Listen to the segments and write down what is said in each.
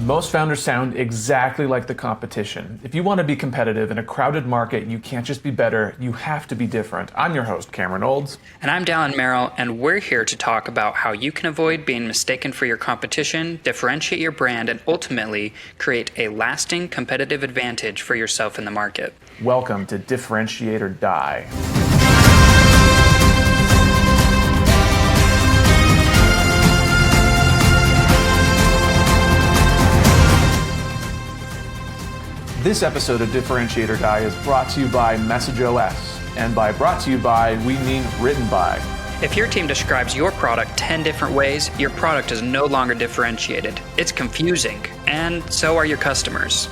Most founders sound exactly like the competition. If you want to be competitive in a crowded market, you can't just be better, you have to be different. I'm your host, Cameron Olds. And I'm Dallin Merrill, and we're here to talk about how you can avoid being mistaken for your competition, differentiate your brand, and ultimately create a lasting competitive advantage for yourself in the market. Welcome to Differentiate or Die. This episode of Differentiate or Die is brought to you by MessageOS. And by brought to you by, we mean written by. If your team describes your product 10 different ways, your product is no longer differentiated. It's confusing, and so are your customers.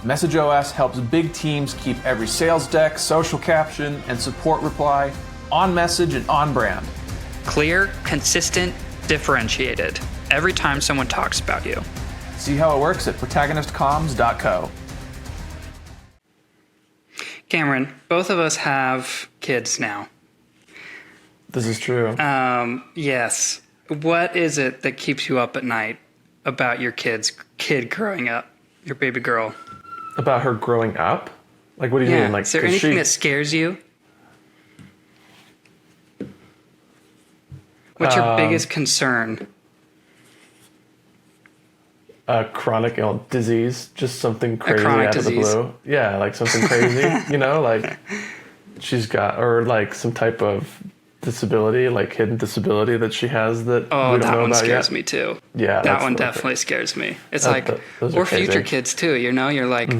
MessageOS helps big teams keep every sales deck, social caption, and support reply on message and on brand. Clear, consistent, differentiated. Every time someone talks about you. See how it works at protagonistcomms.co. Cameron, both of us have kids now. This is true. Yes. What is it that keeps you up at night about your kid growing up, your baby girl? About her growing up? Like, what do you mean? Like, is there anything that scares you? What's your biggest concern? Chronic disease, just something crazy out of the disease. blue. Yeah, like something crazy, like she's got, or like some type of disability, like hidden disability that she has that we don't know about yet. Scares me too. Yeah, that one definitely scares me. It's or future kids too. You're like,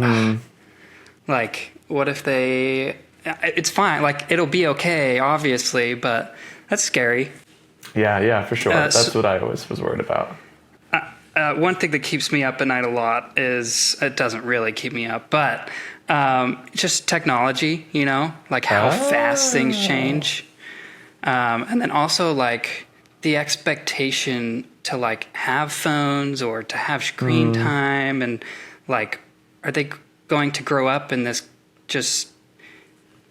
like, what if they? It's fine. Like, it'll be okay, obviously, but that's scary. Yeah, for sure. That's what I always was worried about. One thing that keeps me up at night a lot is, it doesn't really keep me up, but just technology, like how fast things change. And then also like the expectation to like have phones or to have screen time, and like, are they going to grow up in this just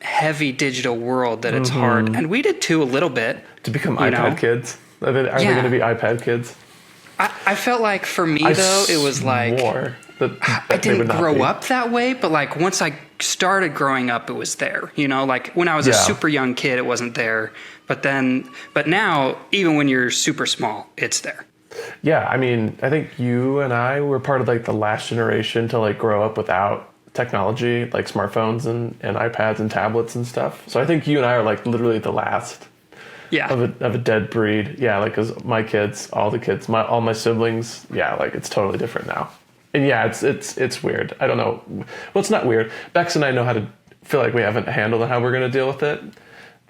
heavy digital world that it's hard? And we did too, a little bit. To become iPad kids? Are they going to be iPad kids? I felt like for me, though, it was like, I didn't grow up that way, but like once I started growing up, it was there, like when I was a super young kid, it wasn't there. But now, even when you're super small, it's there. Yeah. I mean, I think you and I were part of like the last generation to like grow up without technology, like smartphones and iPads and tablets and stuff. So I think you and I are like literally the last. Yeah. Of a dead breed. Yeah, like, cause my kids, all the kids, all my siblings, like it's totally different now. And yeah, it's weird. I don't know. Well, it's not weird. Bex and I know how to feel like we haven't handled how we're going to deal with it.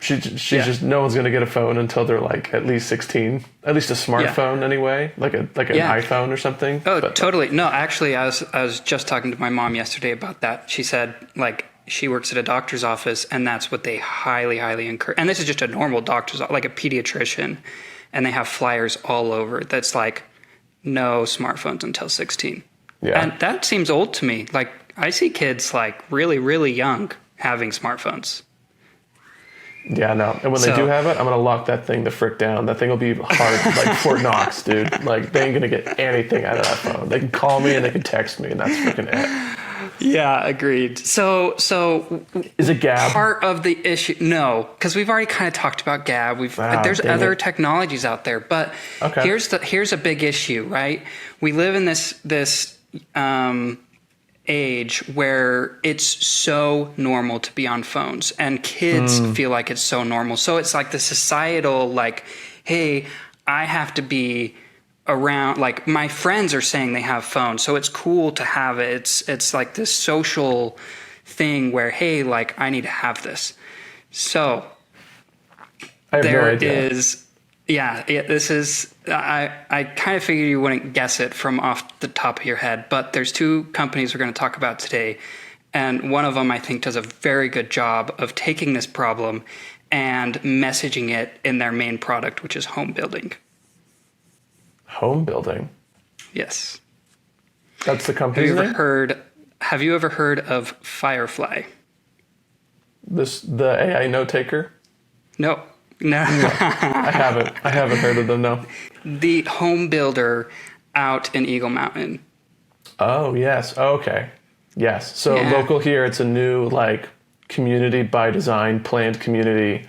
She's just, no one's going to get a phone until they're like at least 16, at least a smartphone anyway, like an iPhone or something. Oh, totally. No, actually, I was just talking to my mom yesterday about that. She said like, she works at a doctor's office, and that's what they highly, highly encourage. And this is just a normal doctor's, like a pediatrician, and they have flyers all over that's like, no smartphones until 16. Yeah. And that seems old to me. Like, I see kids like really, really young having smartphones. Yeah, no. And when they do have it, I'm going to lock that thing the frick down. That thing will be hard, like Fort Knox, dude. Like, they ain't going to get anything out of that phone. They can call me and they can text me, and that's freaking it. Yeah, agreed. So is it Gab? Part of the issue? No, because we've already kind of talked about Gab. There's other technologies out there, but here's a big issue, right? We live in this age where it's so normal to be on phones, and kids feel like it's so normal. So it's like the societal, like, hey, I have to be around, like my friends are saying they have phones, so it's cool to have it. It's like this social thing where, hey, like I need to have this. So there is, this is, I kind of figured you wouldn't guess it from off the top of your head, but there's two companies we're going to talk about today. And one of them, I think, does a very good job of taking this problem and messaging it in their main product, which is home building. Home building? Yes. That's the company's name? Have you ever heard of Firefly? The AI note taker? No. I haven't heard of them, no. The home builder out in Eagle Mountain. Oh, yes. Oh, okay. Yes. So Yeah. local here, it's a new like community by design, planned community.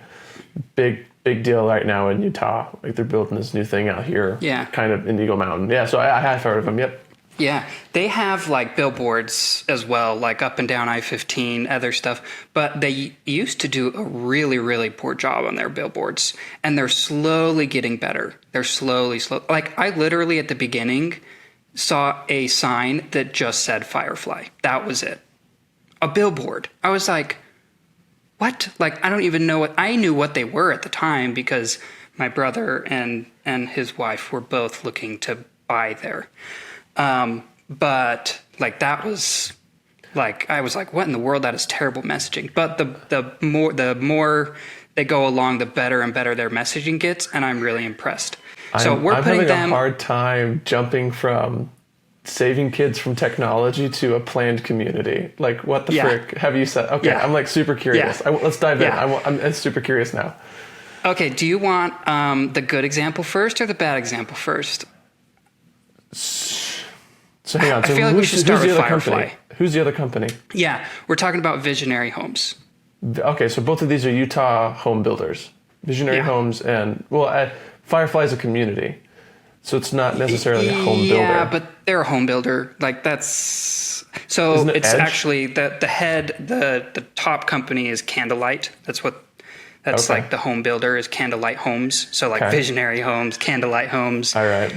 Big deal right now in Utah. Like they're building this new thing out here. Yeah. Kind of in Eagle Mountain. Yeah. So I have heard of them. Yep. Yeah, they have like billboards as well, like up and down I-15, other stuff. But they used to do a really, really poor job on their billboards, and they're slowly getting better. They're slowly. Like I literally at the beginning saw a sign that just said Firefly. That was it. A billboard. I was like, what? Like I don't even know what. I knew what they were at the time because my brother and his wife were both looking to buy there. But like that was like I was like, what in the world? That is terrible messaging. But the more they go along, the better and better their messaging gets, and I'm really impressed. So I'm putting having them a hard time jumping from saving kids from technology to a planned community. Like what the frick have you said? Okay, I'm like super curious. Yeah. Let's dive in. Yeah. I'm super curious now. Okay, do you want the good example first or the bad example first? So hang on. So I feel like we should start with Firefly. Who's the other company? Yeah, we're talking about Visionary Homes. Okay, so both of these are Utah home builders. Visionary Homes and Firefly is a community, so it's not necessarily a home builder. Yeah, but they're a home builder. Like that's so. Isn't it It's Edge? actually the top company is Candlelight. That's Okay. like the home builder is Candlelight Homes. So like Okay. Visionary Homes, Candlelight Homes. All right.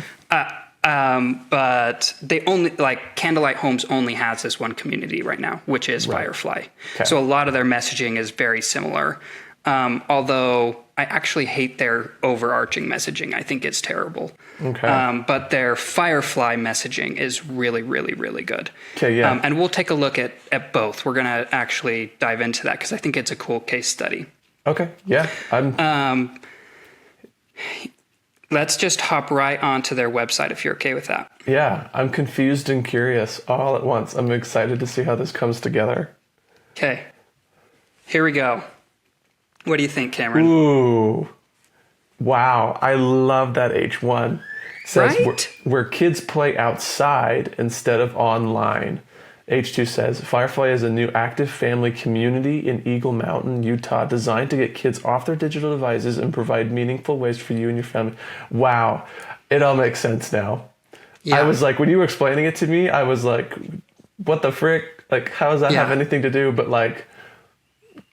But they only like Candlelight Homes only has this one community right now, which is Firefly. Okay. So a lot of their messaging is very similar. Although I actually hate their overarching messaging. I think it's terrible. Okay. But their Firefly messaging is really, really, really good. Okay, yeah. And we'll take a look at both. We're going to actually dive into that because I think it's a cool case study. Okay. Yeah. Let's just hop right onto their website if you're okay with that. Yeah. I'm confused and curious all at once. I'm excited to see how this comes together. Okay. Here we go. What do you think, Cameron? Ooh. Wow. I love that H1. It says Right? where kids play outside instead of online. H2 says, Firefly is a new active family community in Eagle Mountain, Utah, designed to get kids off their digital devices and provide meaningful ways for you and your family. Wow. It all makes sense now. Yeah. I was like, when you were explaining it to me, I was like, what the frick? Like, how does that have anything to do? But like,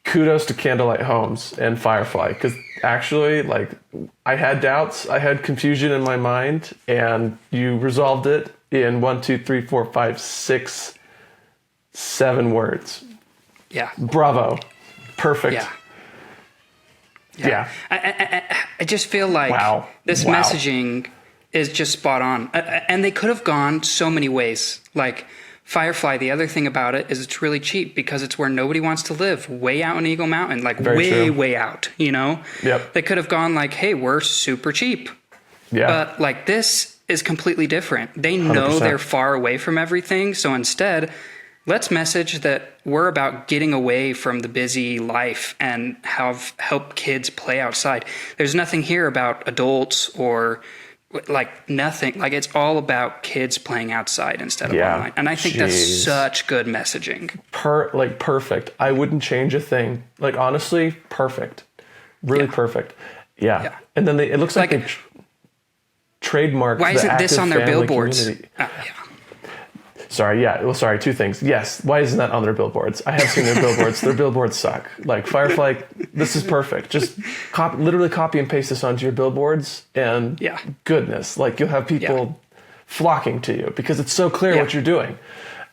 kudos to Candlelight Homes and Firefly. Because actually, like, I had doubts. I had confusion in my mind. And you resolved it in 1, 2, 3, 4, 5, 6, 7 words. Yeah. Bravo. Perfect. Yeah. Yeah. I just feel like this messaging is just spot on. And they could have gone so many ways. Like Firefly, the other thing about it is it's really cheap because it's where nobody wants to live, way out in Eagle Mountain, like way out, you know? Yep. They could have gone like, hey, we're super cheap. Yeah. But like this is completely different. They know 100%. they're far away from everything. So instead, let's message that we're about getting away from the busy life and help kids play outside. There's nothing here about adults or like nothing. Like it's all about kids playing outside instead of online. And I think that's such good messaging. Perfect. I wouldn't change a thing. Like honestly, perfect. Really perfect. Yeah. And then it looks like they trademarked. Why isn't this on their billboards? Sorry, two things. Yes, why isn't that on their billboards? I have seen their billboards. Their billboards suck. Like Firefly, this is perfect. Just literally copy and paste this onto your billboards and goodness, like you'll have people flocking to you because it's so clear what you're doing.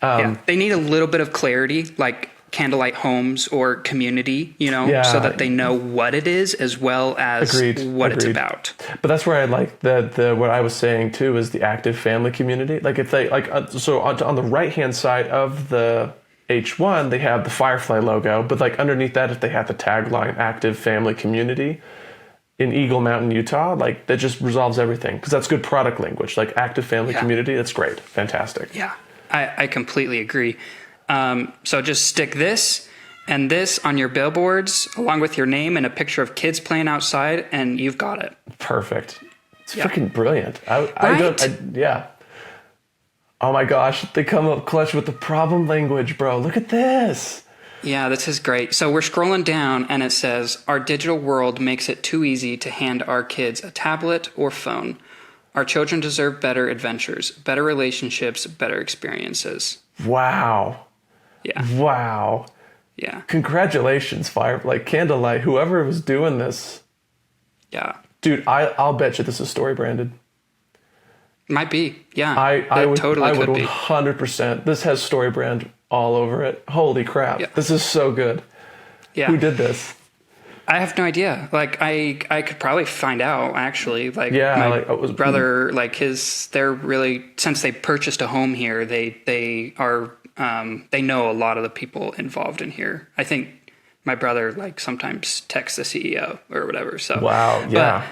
They need a little bit of clarity, like Candlelight Homes or community, you know, so that they know what it is as well as what it's about. But that's where I like the what I was saying too is the active family community. Like if they so on the right hand side of the H1 they have the Firefly logo, but like underneath that if they have the tagline active family community in Eagle Mountain, Utah, like that just resolves everything because that's good product language. Like active family community, that's great, fantastic. Yeah, I completely agree. So just stick this and this on your billboards along with your name and a picture of kids playing outside and you've got it. Perfect. It's freaking brilliant. Oh my gosh, they come up clutch with the problem language, bro. Look at this. Yeah, this is great. So we're scrolling down and it says, our digital world makes it too easy to hand our kids a tablet or phone. Our children deserve better adventures, better relationships, better experiences. Wow. Yeah. Wow. Yeah. Congratulations, Candlelight, whoever was doing this. Yeah. Dude, I'll bet you this is story branded. Might be. Yeah. I would totally could be. 100%. This has story brand all over it. Holy crap. Yeah. This is so good. Yeah. Who did this? I have no idea. Like I could probably find out actually. Like my brother, they're really, since they purchased a home here, they are they know a lot of the people involved in here. I think my brother sometimes texts the CEO or whatever. So wow, yeah.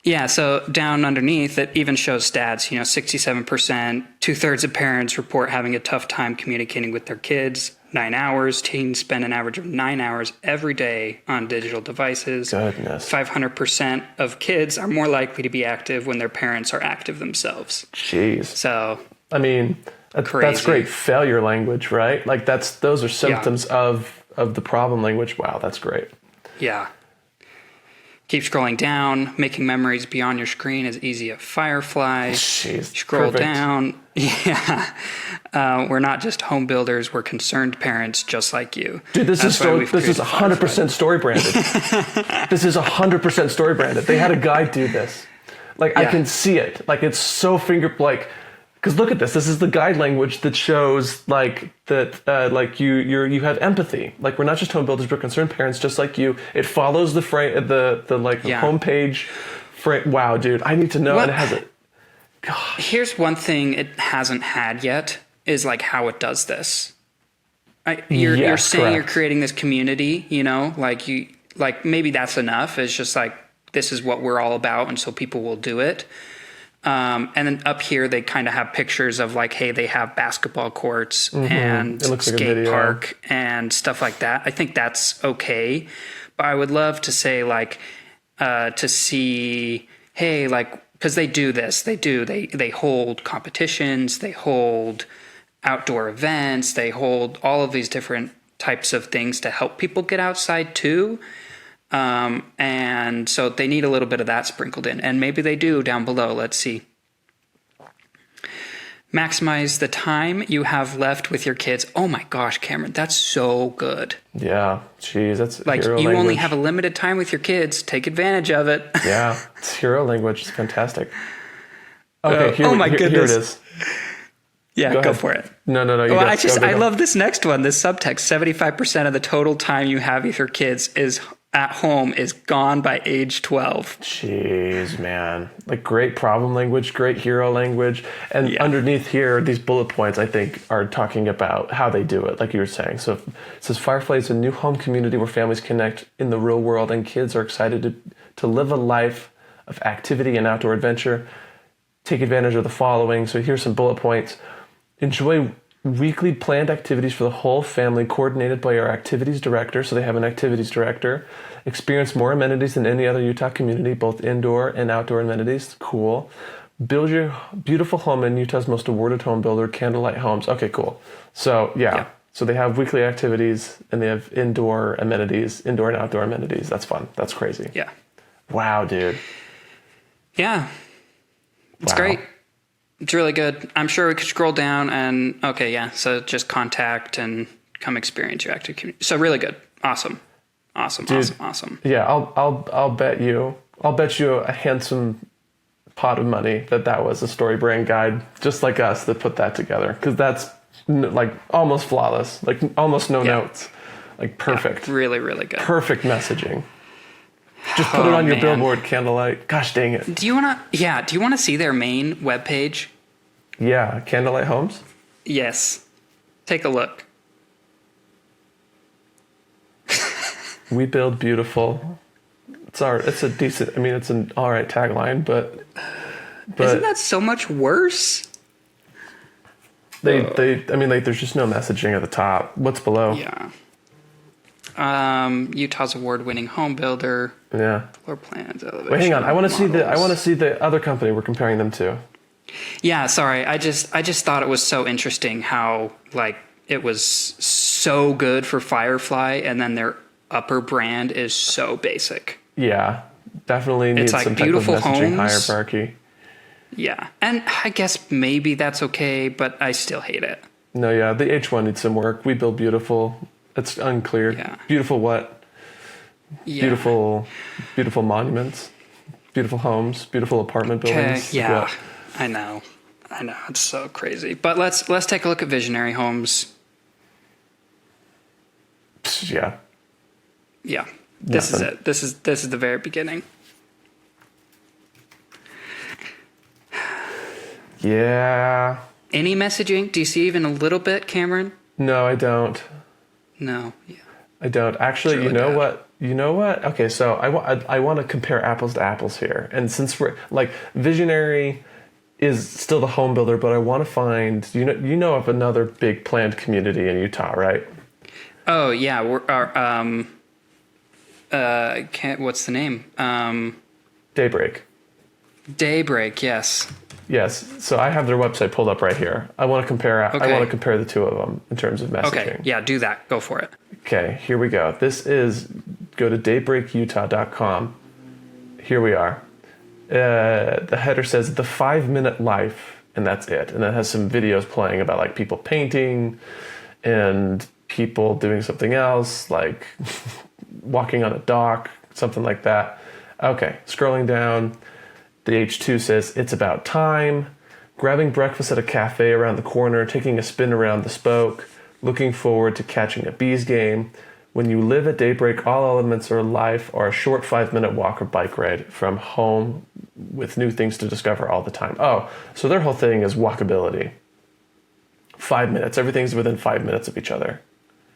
Yeah, so down underneath, it even shows stats, 67%, 2/3 of parents report having a tough time communicating with their kids, 9 hours. Teens spend an average of 9 hours every day on digital devices. Goodness. 500% of kids are more likely to be active when their parents are active themselves. Jeez. So, I mean, that's great failure language, right? Those are symptoms of the problem language. Wow, that's great. Yeah. Keep scrolling down. Making memories beyond your screen is easy at Firefly. Jeez, Scroll perfect. down. Yeah. We're not just home builders. We're concerned parents just like you. Dude, this is 100% story branded. This is 100% story branded. They had a guy do this. I can see it. It's so because look at this. This is the guide language that shows that you have empathy. We're not just home builders, we're concerned parents just like you. It follows the homepage frame. Wow, dude, I need to know. And it has it. Gosh. Here's one thing it hasn't had yet is how it does this. You're saying correct. You're creating this community. Maybe that's enough. It's just this is what we're all about, and so people will do it. And then up here, they kind of have pictures of hey, they have basketball courts and skate park and stuff like that. I think that's okay. But I would love to say to see, hey, because they do this, they hold competitions, they hold outdoor events, they hold all of these different types of things to help people get outside too. And so they need a little bit of that sprinkled in, and maybe they do down below. Let's see. Maximize the time you have left with your kids. Oh my gosh, Cameron, that's so good. Yeah, geez, that's hero you language. Only have a limited time with your kids. Take advantage of it. Yeah, it's hero language. It's fantastic. Okay, oh my goodness. Here it is. Yeah, go for it. No. I love this next one. This subtext: 75% of the total time you have with your kids is at home is gone by age 12. Jeez, man. Great problem language, great hero language. And underneath here, these bullet points, I think, are talking about how they do it, like you were saying. So it says, Firefly is a new home community where families connect in the real world and kids are excited to live a life of activity and outdoor adventure. Take advantage of the following. So here's some bullet points. Enjoy weekly planned activities for the whole family coordinated by our activities director. So they have an activities director. Experience more amenities than any other Utah community, both indoor and outdoor amenities. Cool. Build your beautiful home in Utah's most awarded home builder, Candlelight Homes. Okay, cool. So yeah. So they have weekly activities and they have indoor amenities, indoor and outdoor amenities. That's fun. That's crazy. Yeah. Wow, dude. Yeah. It's great. It's really good. I'm sure we could scroll down and, so just contact and come experience your active community. So really good. Awesome. Dude, awesome. Yeah, I'll bet you a handsome pot of money that was a story brand guide just like us that put that together. Because that's almost flawless, almost no notes. Perfect. Yeah, really, really good. Perfect messaging. Just put it on your billboard, Candlelight. Gosh dang it. Do you want to see their main webpage? Yeah, Candlelight Homes? Yes. Take a look. We build beautiful. It's a decent, it's an all right tagline, but isn't that so much worse? There's just no messaging at the top. What's below? Yeah. Utah's award-winning home builder. Yeah. Floor plans. Wait, hang on. I want to see the other company we're comparing them to. Yeah, sorry. I just thought it was so interesting how like it was so good for Firefly and then their upper brand is so basic. Yeah, definitely It's needs some like type of beautiful messaging homes. hierarchy. Yeah. And I guess maybe that's okay, but I still hate it. No, yeah, the H1 needs some work. We build beautiful. It's unclear. Yeah. Beautiful what? Yeah. Beautiful monuments, beautiful homes, beautiful apartment Okay. buildings. Like Yeah. what? I know. I know. It's so crazy. But let's take a look at visionary homes. Yeah. Yeah. This is Nothing. it. This is the very beginning. Yeah. Any messaging? Do you see even a little bit, Cameron? No, I don't. No. Yeah. I don't. Actually, It's you really know bad. what? You know what? Okay, so I want to compare apples to apples here. And since we're like Visionary is still the home builder, but I want to find you know of another big planned community in Utah, right? Oh yeah, we're can't what's the name? Daybreak. Daybreak, yes. Yes. So I have their website pulled up right here. I want to compare. I Okay. want to compare the two of them in terms of messaging. Okay, yeah, do that. Go for it. Okay, here we go. This is go to daybreakutah.com. Here we are. The header says the 5-minute life, and that's it. And that has some videos playing about like people painting and people doing something else, like walking on a dock, something like that. Okay, scrolling down. The H2 says it's about time, grabbing breakfast at a cafe around the corner, taking a spin around the spoke, looking forward to catching a bees game. When you live at Daybreak, all elements of life are a short 5-minute walk or bike ride from home with new things to discover all the time. Oh, so their whole thing is walkability. 5 minutes. Everything's within 5 minutes of each other.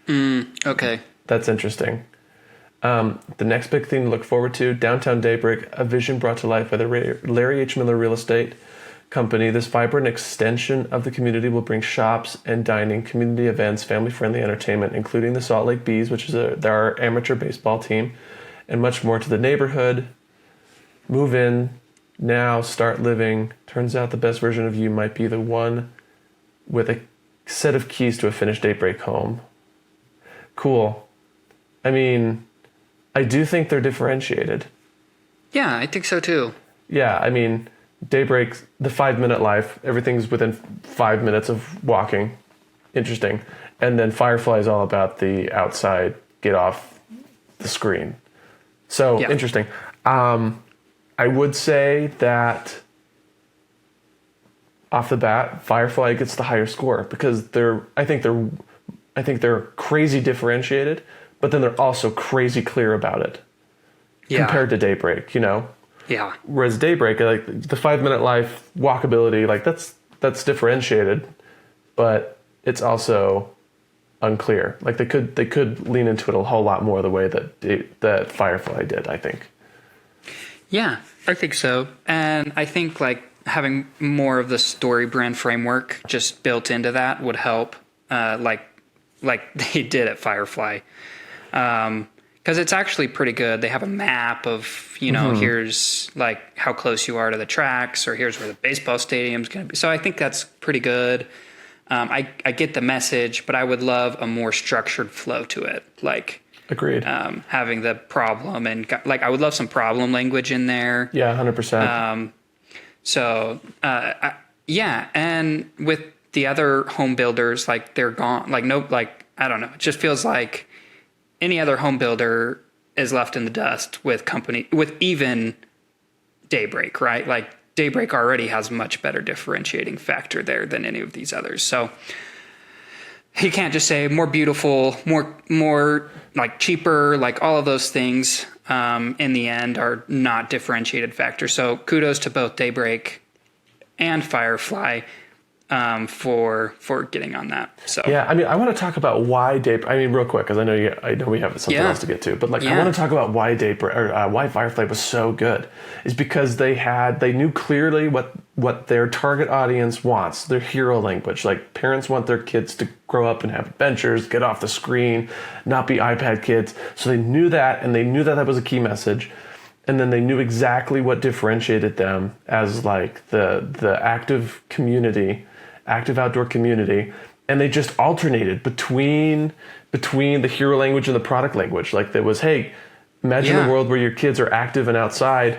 Okay. That's interesting. The next big thing to look forward to, Downtown Daybreak, a vision brought to life by the Larry H. Miller Real Estate Company. This vibrant extension of the community will bring shops and dining, community events, family-friendly entertainment, including the Salt Lake Bees, which is our amateur baseball team, and much more to the neighborhood. Move in now, start living. Turns out the best version of you might be the one with a set of keys to a finished Daybreak home. Cool. I mean, I do think they're differentiated. Yeah, I think so too. Yeah, I mean, Daybreak, the 5-minute life, everything's within 5 minutes of walking. Interesting. And then Firefly is all about the outside, get off the screen. So, Yeah. interesting. I would say that off the bat, Firefly gets the higher score because I think they're crazy differentiated, but then they're also crazy clear about it Yeah. compared to Daybreak, you know? Yeah. Whereas Daybreak, like the 5-minute life, walkability, like that's differentiated, but it's also unclear. Like they could lean into it a whole lot more the way that Firefly did, I think. Yeah, I think so. And I think like having more of the story brand framework just built into that would help, like they did at Firefly. Because it's actually pretty good. They have a map of, here's like how close you are to the tracks, or here's where the baseball stadium's going to be. So I think that's pretty good. I get the message, but I would love a more structured flow to it. Like, Agreed. having the problem and like I would love some problem language in there. Yeah, 100%. So yeah, and with the other home builders, like they're gone. Like no, like I don't know. It just feels like any other home builder is left in the dust with even Daybreak, right? Like Daybreak already has a much better differentiating factor there than any of these others. So you can't just say more beautiful, more like cheaper, like all of those things in the end are not differentiated factors. So kudos to both Daybreak and Firefly for getting on that. So yeah, I mean, I want to talk about why Daybreak. I mean, real quick, because I know we have something Yeah. else to get to, but like I Yeah. want to talk about why Daybreak or why Firefly was so good, is because they knew clearly what their target audience wants, their hero language. Like parents want their kids to grow up and have adventures, get off the screen, not be iPad kids. So they knew that, and they knew that was a key message. and then they knew exactly what differentiated them as like the active community, active outdoor community, and they just alternated between the hero language and the product language. Like there was, hey, imagine a world where your kids are active and outside.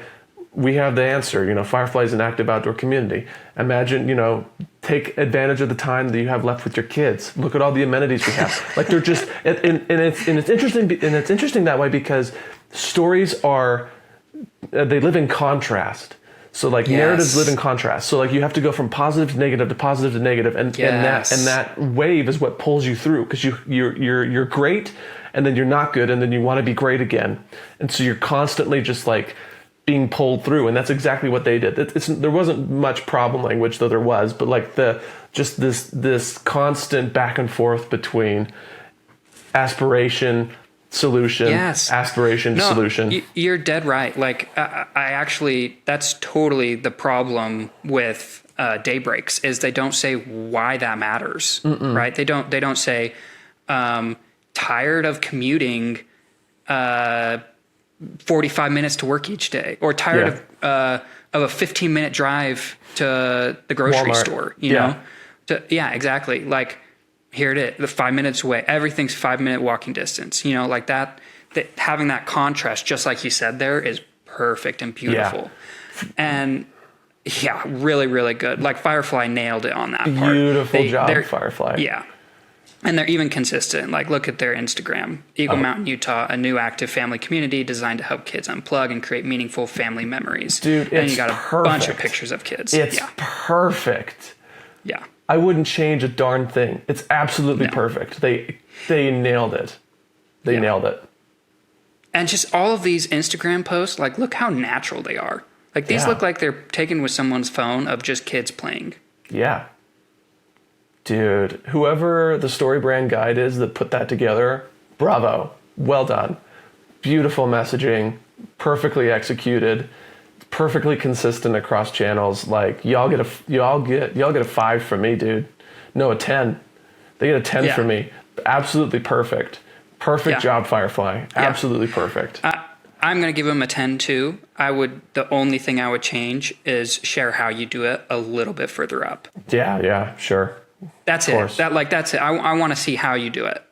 We have the answer. You know, Firefly is an active outdoor community. Imagine, you know, take advantage of the time that you have left with your kids. Look at all the amenities we have. Like they're just, and it's interesting, and it's interesting that way because stories are, they live in contrast. So like narratives live in contrast. So like you have to go from positive to negative to positive to negative, and that wave is what pulls you through because you're great, and then you're not good, and then you want to be great again, and so you're constantly just like being pulled through, and that's exactly what they did. There wasn't much problem language, though there was, but like this constant back and forth between aspiration, solution, aspiration, solution. You're dead right. Like I actually, that's totally the problem with Daybreaks is they don't say why that matters, right? They don't say tired of commuting 45 minutes to work each day, or tired of a 15-minute drive to the grocery store, you know? Exactly. Like, here it is, the 5 minutes away. Everything's 5-minute walking distance, you know, like that having that contrast, just like you said there, is perfect and beautiful. And really, really good. Like Firefly nailed it on that part. Beautiful job, Firefly. Yeah. And they're even consistent. Like, look at their Instagram. Eagle Mountain, Utah, a new active family community designed to help kids unplug and create meaningful family memories. Dude, and you got a bunch of pictures of kids. It's perfect. Yeah. I wouldn't change a darn thing. It's absolutely perfect. They nailed it. They nailed it. And just all of these Instagram posts, like, look how natural they are. Like, these look like they're taken with someone's phone of just kids playing. Yeah. Dude, whoever the story brand guide is that put that together, bravo. Well done. Beautiful messaging, perfectly executed, perfectly consistent across channels. Like y'all get a 5 from me, dude. No, a 10. They get a 10 from me. Absolutely perfect. Perfect job, Firefly. Absolutely perfect. I'm going to give them a 10 too. The only thing I would change is share how you do it a little bit further up. Yeah, sure. That's it. That's it. I want to see how you do it.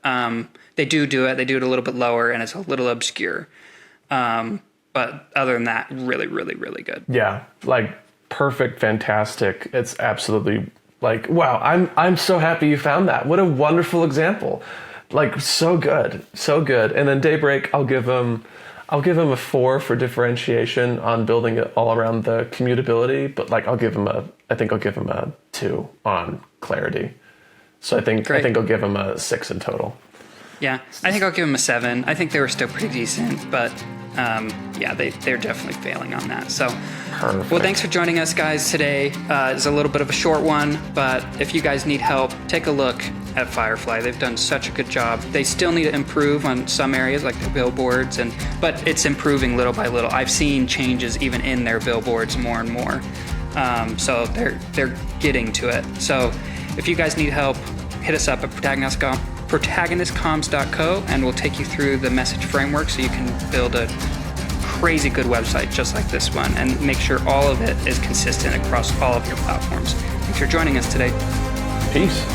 They do it. They do it a little bit lower, and it's a little obscure. But other than that, really, really, really good. Yeah, like perfect, fantastic. It's absolutely like, wow. I'm so happy you found that. What a wonderful example. Like so good. And then Daybreak, I'll give him a 4 for differentiation on building it all around the commutability, but like I think I'll give him a 2 on clarity. So I think I'll give him a 6 in total. Yeah, I think I'll give him a 7. I think they were still pretty decent, but they're definitely failing on that. So, perfect. Well, thanks for joining us, guys, today. It's a little bit of a short one, but if you guys need help, take a look at Firefly. They've done such a good job. They still need to improve on some areas, like their billboards, but it's improving little by little. I've seen changes even in their billboards more and more. So they're getting to it. So if you guys need help, hit us up at protagonistcomms.co, and we'll take you through the message framework so you can build a crazy good website just like this one and make sure all of it is consistent across all of your platforms. Thanks for joining us today. Peace.